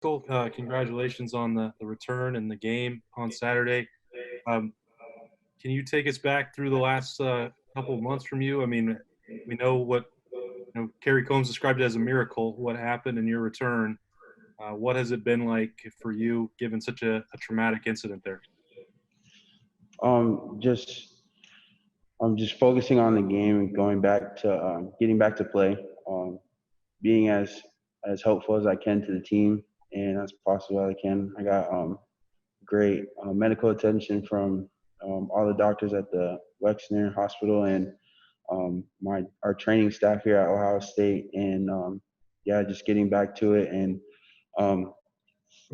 Cool. Congratulations on the return and the game on Saturday. Um, can you take us back through the last couple of months from you? I mean, we know what Kerry Combs described it as a miracle. What happened in your return? What has it been like for you, given such a traumatic incident there? Um, just I'm just focusing on the game and going back to getting back to play, being as helpful as I can to the team and as possible as I can. I got great medical attention from all the doctors at the Wexner Hospital and my our training staff here at Ohio State, and yeah, just getting back to it and um,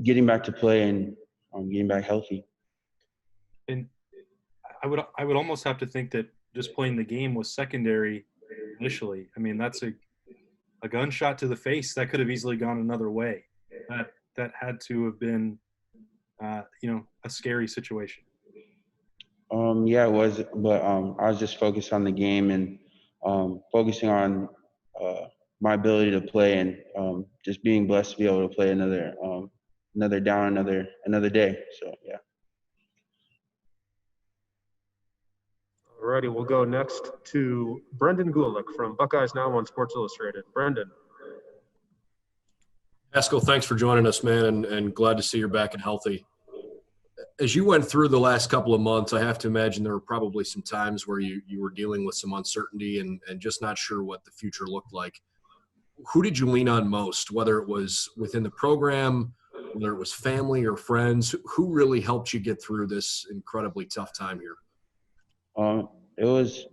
getting back to play and getting back healthy. And I would almost have to think that just playing the game was secondary initially. I mean, that's a gunshot to the face that could have easily gone another way. That had to have been a scary situation. Yeah, it was, but I was just focused on the game and focusing on my ability to play and just being blessed to be able to play another down, another day. So yeah. Alrighty, we'll go next to Brendan Gullick from Buckeyes Now on Sports Illustrated. Brendan. Haskell, thanks for joining us, man, and glad to see you're back and healthy. As you went through the last couple of months, I have to imagine there were probably some times where you were dealing with some uncertainty and just not sure what the future looked like. Who did you lean on most, whether it was within the program, whether it was family or friends? Who really helped you get through this incredibly tough time here? It was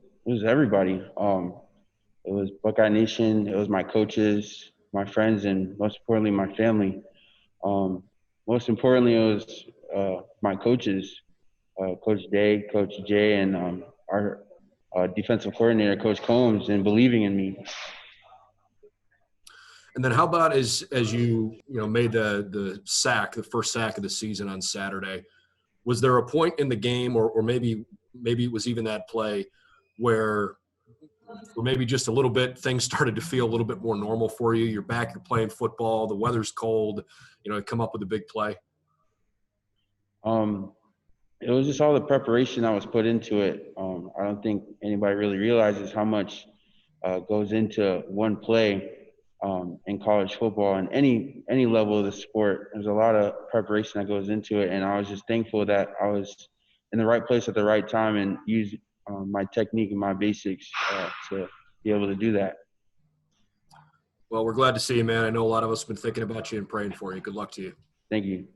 everybody. It was Buckeye Nation. It was my coaches, my friends, and most importantly, my family. Most importantly, it was my coaches, Coach Day, Coach Jay, and our defensive coordinator, Coach Combs, and believing in me. And then how about as you made the first sack of the season on Saturday? Was there a point in the game, or maybe it was even that play where maybe just a little bit things started to feel a little bit more normal for you? You're back, you're playing football, the weather's cold, come up with a big play. It was just all the preparation that was put into it. I don't think anybody really realizes how much goes into one play in college football and any level of the sport. There's a lot of preparation that goes into it, and I was just thankful that I was in the right place at the right time and used my technique and my basics to be able to do that. Well, we're glad to see you, man. I know a lot of us have been thinking about you and praying for you. Good luck to you. Thank you.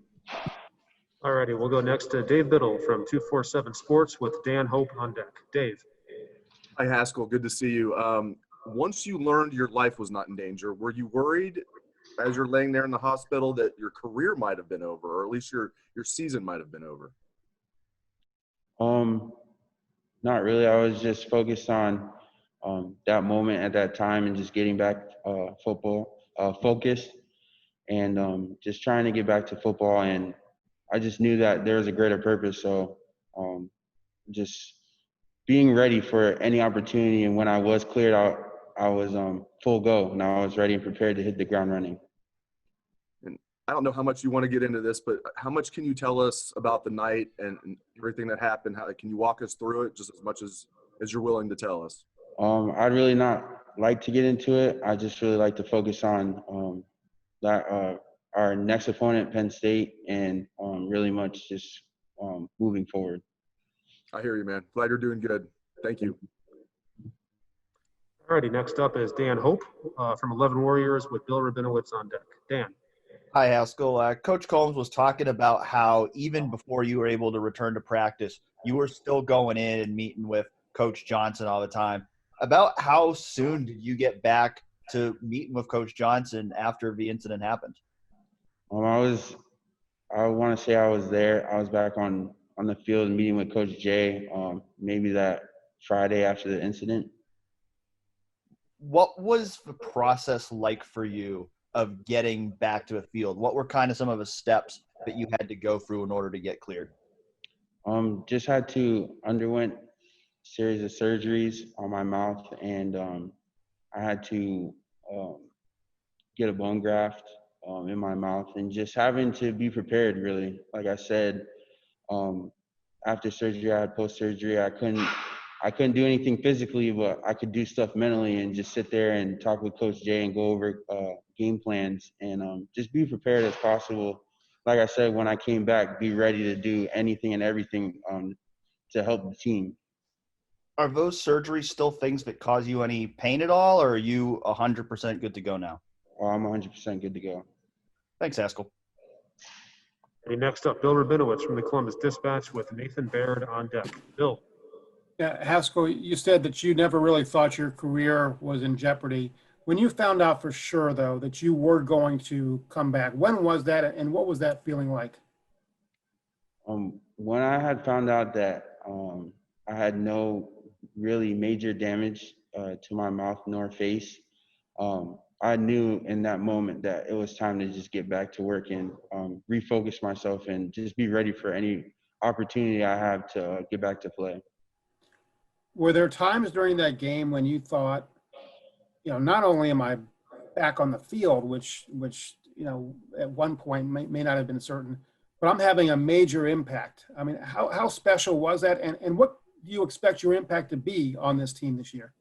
All righty, we'll go next to Dave Biddle from 247 Sports with Dan Hope on deck. Dave. Hi, Haskell. Good to see you. Once you learned your life was not in danger, were you worried as you're laying there in the hospital that your career might have been over, or at least your season might have been over? Not really. I was just focused on that moment at that time and just getting back football focused and just trying to get back to football. And I just knew that there was a greater purpose. So just being ready for any opportunity. And when I was cleared out, I was full go, and I was ready and prepared to hit the ground running. And I don't know how much you want to get into this, but how much can you tell us about the night and everything that happened? How can you walk us through it just as much as you're willing to tell us? I'd really not like to get into it. I just really like to focus on that our next opponent, Penn State, and really much just moving forward. I hear you, man. Glad you're doing good. Thank you. All righty, next up is Dan Hope from 11 Warriors with Bill Rabinowitz on deck. Dan. Hi, Haskell. Coach Combs was talking about how even before you were able to return to practice, you were still going in and meeting with Coach Johnson all the time. About how soon did you get back to meeting with Coach Johnson after the incident happened? I want to say I was there. I was back on the field meeting with Coach Jay maybe that Friday after the incident. What was the process like for you of getting back to the field? What were kind of some of the steps that you had to go through in order to get cleared? Just had to underwent a series of surgeries on my mouth, and I had to get a bone graft in my mouth, and just having to be prepared, really. Like I said, after surgery, I had post-surgery. I couldn't do anything physically, but I could do stuff mentally and just sit there and talk with Coach Jay and go over game plans and just be prepared as possible. Like I said, when I came back, be ready to do anything and everything to help the team. Are those surgeries still things that cause you any pain at all, or are you 100% good to go now? I'm 100% good to go. Thanks, Haskell. And next up, Bill Rabinowitz from the Columbus Dispatch with Nathan Barrett on deck. Bill. Yeah, Haskell, you said that you never really thought your career was in jeopardy. When you found out for sure, though, that you were going to come back, when was that, and what was that feeling like? When I had found out that I had no really major damage to my mouth nor face, I knew in that moment that it was time to just get back to work and refocus myself and just be ready for any opportunity I have to get back to play. Were there times during that game when you thought, not only am I back on the field, which at one point may not have been certain, but I'm having a major impact? I mean, how special was that, and what do you expect your impact to be on this team this year?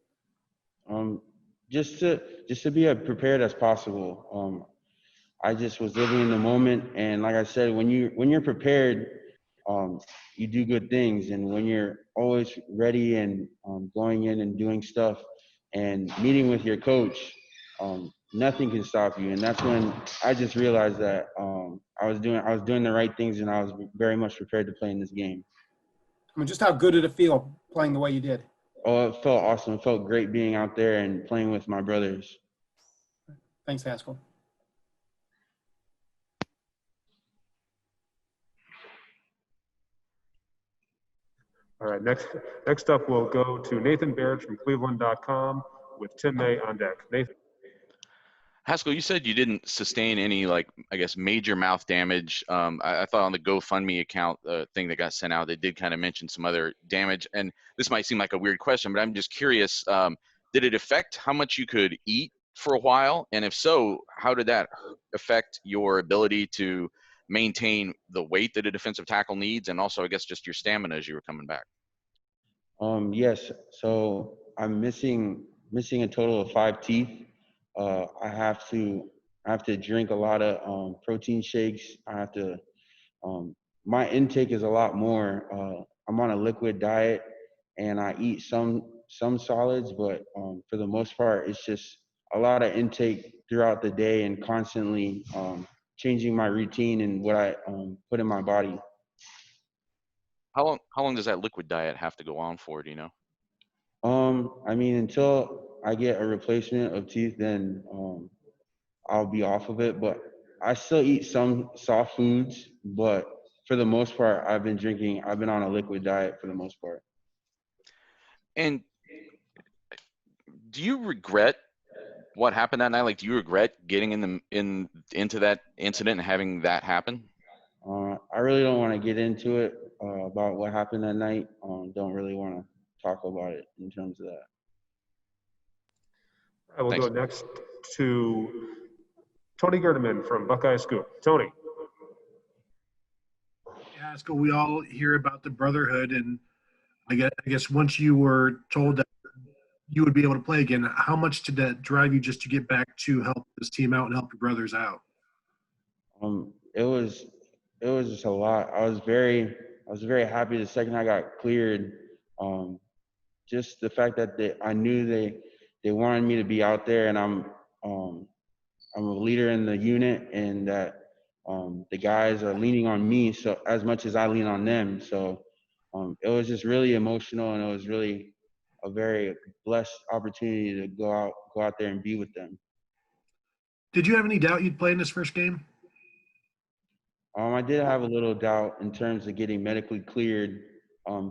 Just to be as prepared as possible. I just was living in the moment, and like I said, when you're prepared, you do good things. And when you're always ready and going in and doing stuff and meeting with your coach, nothing can stop you. And that's when I just realized that I was doing the right things, and I was very much prepared to play in this game. I mean, just how good did it feel playing the way you did? Oh, it felt awesome. It felt great being out there and playing with my brothers. Thanks, Haskell. All right, next up, we'll go to Nathan Barrett from Cleveland.com with Tim May on deck. Nathan. Haskell, you said you didn't sustain any, major mouth damage. I thought on the GoFundMe account thing that got sent out, they did kind of mention some other damage. And this might seem like a weird question, but I'm just curious, did it affect how much you could eat for a while? And if so, how did that affect your ability to maintain the weight that a defensive tackle needs, and also, I guess, just your stamina as you were coming back? Yes. So I'm missing a total of 5 teeth. I have to drink a lot of protein shakes. I have to. My intake is a lot more. I'm on a liquid diet, and I eat some solids, but for the most part, it's just a lot of intake throughout the day and constantly changing my routine and what I put in my body. How long does that liquid diet have to go on for? Do you know? I mean, until I get a replacement of teeth, then I'll be off of it. But I still eat some soft foods, but for the most part, I've been on a liquid diet for the most part. And do you regret what happened that night? Like, do you regret getting into that incident and having that happen? I really don't want to get into it about what happened that night. Don't really want to talk about it in terms of that. I will go next to Tony Gerdeman from Buckeye Scoop. Tony. Haskell, we all hear about the brotherhood, and I guess once you were told that you would be able to play again, how much did that drive you just to get back to help this team out and help your brothers out? It was just a lot. I was very happy the second I got cleared. Just the fact that I knew they wanted me to be out there, and I'm a leader in the unit, and that the guys are leaning on me so as much as I lean on them. So it was just really emotional, and it was really a very blessed opportunity to go out there and be with them. Did you have any doubt you'd play in this first game? I did have a little doubt in terms of getting medically cleared.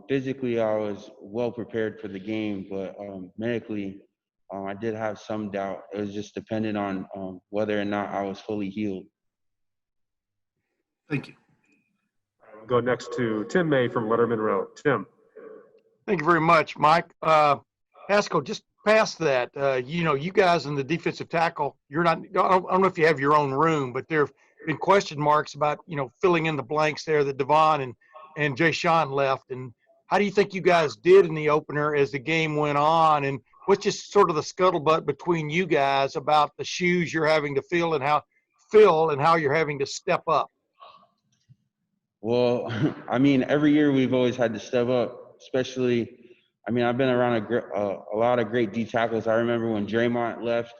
Physically, I was well prepared for the game, but medically, I did have some doubt. It was just dependent on whether or not I was fully healed. Thank you. We'll go next to Tim May from Letterman Row. Tim. Thank you very much, Mike. Haskell, just past that, you guys in the defensive tackle, you're not, I don't know if you have your own room, but there have been question marks about, filling in the blanks there that Devon and Jay Sean left. And how do you think you guys did in the opener as the game went on? And what's just sort of the scuttlebutt between you guys about the shoes you're having to fill and how you're having to step up? Well, I mean, every year we've always had to step up, especially, I mean, I've been around a lot of great D tackles. I remember when Draymond left,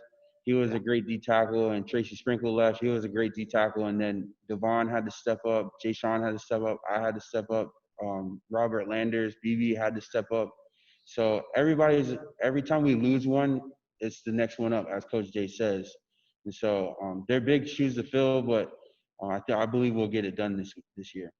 he was a great D tackle, and Tracy Sprinkle left, he was a great D tackle. And then Devon had to step up, Jay Sean had to step up, I had to step up, Robert Landers, BB had to step up. So every time we lose one, it's the next one up, as Coach Jay says. And so they're big shoes to fill, but I believe we'll get it done this year.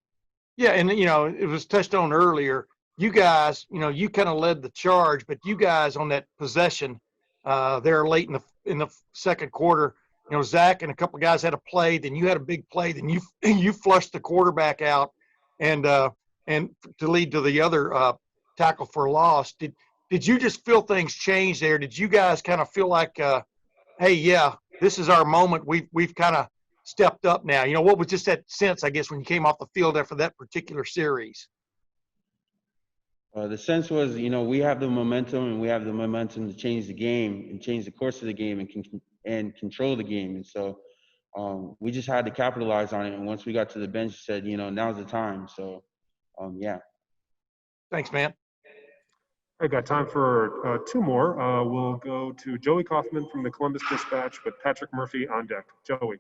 Yeah, and it was touched on earlier. You guys, you kind of led the charge, but you guys on that possession there late in the second quarter, Zach and a couple of guys had a play, then you had a big play, then you flushed the quarterback out, and to lead to the other tackle for loss. Did you just feel things change there? Did you guys kind of feel like, hey, yeah, this is our moment. We've kind of stepped up now. What was just that sense, I guess, when you came off the field after that particular series? The sense was, we have the momentum, and we have the momentum to change the game and change the course of the game and control the game. And so we just had to capitalize on it. And once we got to the bench, we said, now's the time. So, yeah. Thanks, man. I got time for two more. We'll go to Joey Kaufman from the Columbus Dispatch with Patrick Murphy on deck. Joey.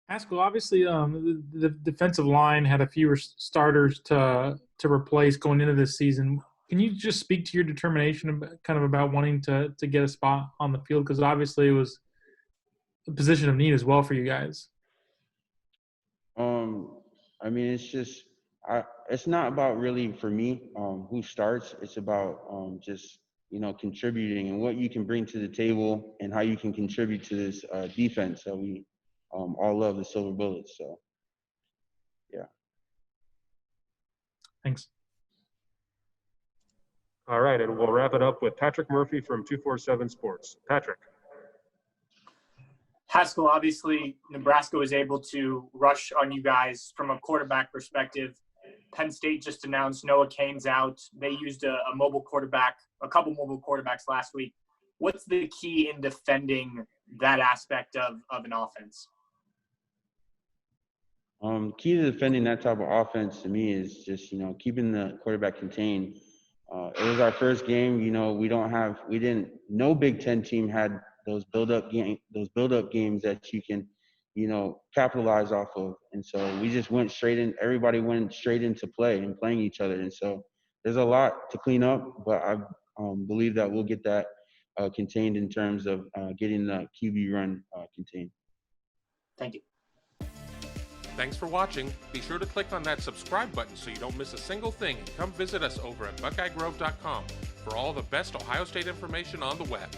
Haskell, obviously, the defensive line had a fewer starters to replace going into this season. Can you just speak to your determination about wanting to get a spot on the field? Because obviously it was a position of need as well for you guys. I mean, it's just it's not about really for me who starts. It's about just contributing and what you can bring to the table and how you can contribute to this defense. So we all love the Silver Bullets. So yeah. Thanks. All right, and we'll wrap it up with Patrick Murphy from 247 Sports. Patrick. Haskell, obviously, Nebraska was able to rush on you guys from a quarterback perspective. Penn State just announced Noah Cain's out. They used a couple mobile quarterbacks last week. What's the key in defending that aspect of an offense? Key to defending that type of offense to me is just, keeping the quarterback contained. It was our first game. No Big Ten team had those build-up games that you can, capitalize off of. And so we just went straight in. Everybody went straight into play and playing each other. And so there's a lot to clean up, but I believe that we'll get that contained in terms of getting the QB run contained. Thank you. Thanks for watching. Be sure to click on that subscribe button so you don't miss a single thing, and come visit us over at BuckeyeGrove.com for all the best Ohio State information on the web.